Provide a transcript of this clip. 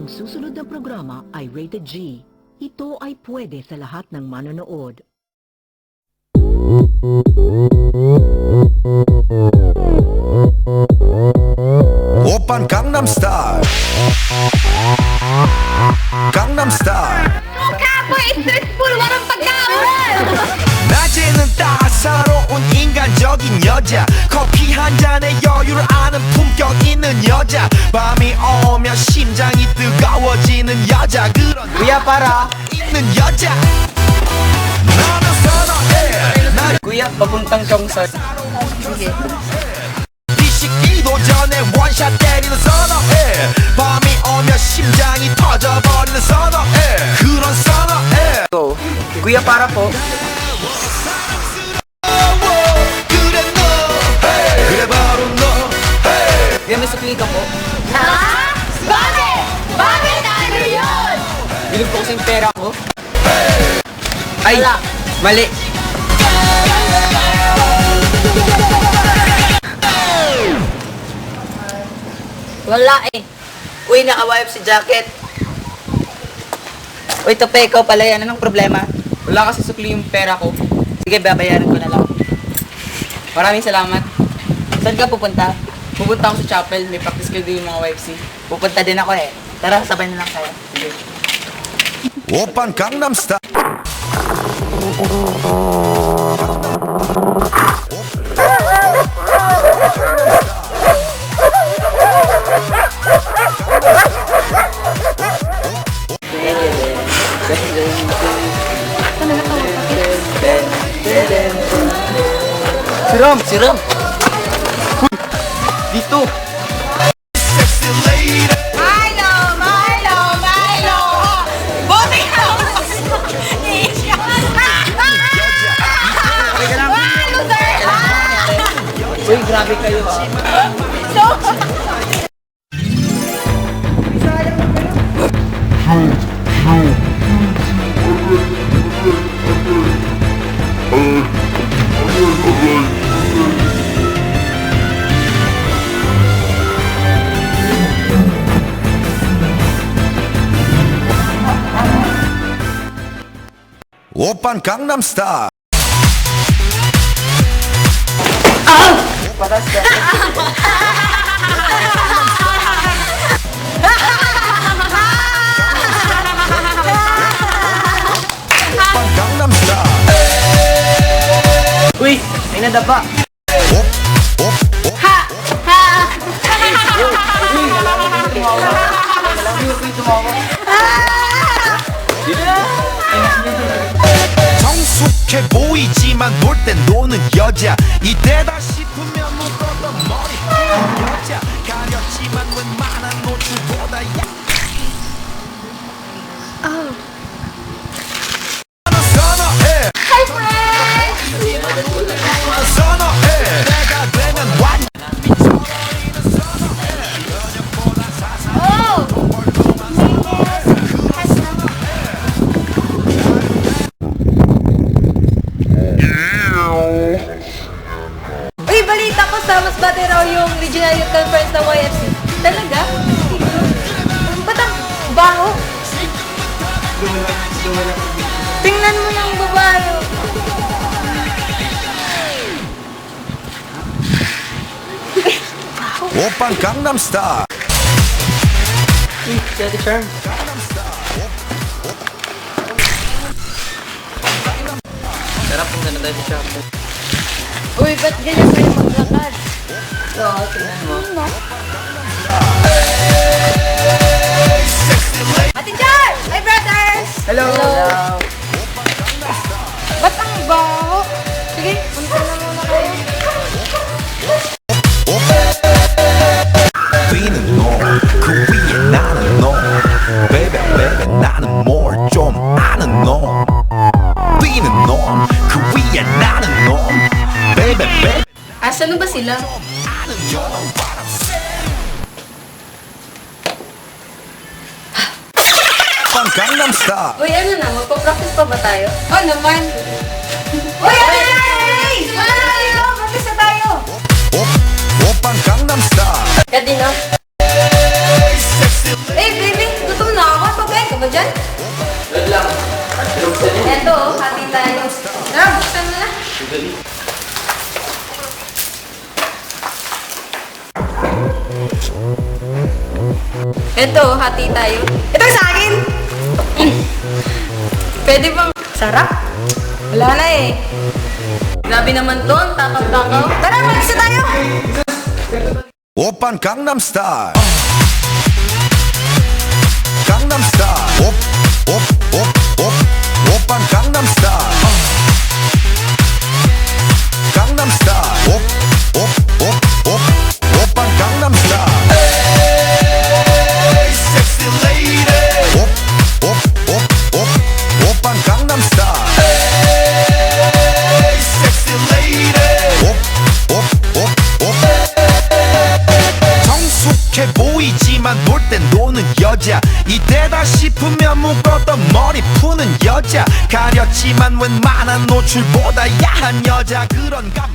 Ang susunod na programa ay rated G. Ito ay pwede sa lahat ng manonood. 오빤 강남스타일 강남스타일 Kapoy, stressful, walang pagkaon! 낮에는 따사로운 인간적인 여자 커피 한 잔에 여유를 아는 품격 있는 여자 밤이 오면 심장이 뜨거워지는 여자 그런 Kuya, para. 있는 여자 너는 선호해 날 Kuya, papuntang Chongson. 뒤식기도 전에 원샷 때리는 선호해 밤이 오면 심장이 터져버리는 선호해 그런 선호해 Go. Kuya, para po. 그래 너 그래 바로 너 Kuya, may sukli ka po. Ha? Bakit? Bakit ano yun? Bilog po kasing pera ko. Ay, mali. Wala eh. Uy, naka-wipe si jacket. Uy, Tope, ikaw pala yan. Anong problema? Wala kasi sukli yung pera ko. Sige, babayaran ko na lang. Maraming salamat. Saan ka pupunta? Pupunta ako sa chapel. May practice ko din yung mga YFC. Pupunta din ako eh. Tara, sabay na lang tayo. Sige. 오빤 강남스타일 Siram! Siram! Dito! Sexy lady Milo! Milo! Milo! Buti ka! Milo, sir! Uy, grabe kayo ha. 오빤 강남스타일 Patas ka. 오빤 강남스타일 Uy, may nadapa. Uy, nalaman ko yung tumawa. Nalaman ko yung tumawa. 성숙해 보이지만 놀 땐 노는 여자 이때다 싶으면 묶었던 머리 여자 가렸지만 웬만한 노출보다 선호해 Hi, friends! 선호해 내가 되면 완 Oh! Uy, balita ko sa mas bati raw yung regional youth conference ng YFC. Talaga? Ba't ang baho? Tingnan mo yung babae. 오빤 강남스타일 Uy, si Ate Charm. Sarap kung ganda tayo sa chapel. Uy, ba't ganyan kayo maglakad? So, tingnan mo. Ate Char! My brothers! Hello! Ba't ang baho? Sige, punta na muna kayo. 뛰는 놈그 위에 나는 놈 Baby baby 나는 뭘 좀 아는 놈 뛰는 놈그 위에 나는 놈 Baby baby Asan ba sila? 아는 놈 오빤 강남스타일 Uy, ano na? Magpa-practice pa ba tayo? Oh, naman! Uy, ay! Tayo! Practice na tayo! 오빤 강남스타일 Kadina? Hey, baby! Gusto Eto, hati tayo. Ito sa akin! Pwede bang sarap? Wala na eh. Grabe naman to, ang takaw-takaw. Tara, mag-isa tayo! 오빤 강남스타일 강남스타일 오빤 강남스타일 강남스타일 오빤 강남스타일 에이 섹시 레이디 오빤 강남스타일 에이 섹시 레이디 성숙해 보이지만 볼 땐 노는 여자 이때다 싶으면 묶었던 머리 푸는 여자 가렸지만 웬만한 노출보다 야한 여자 그런 감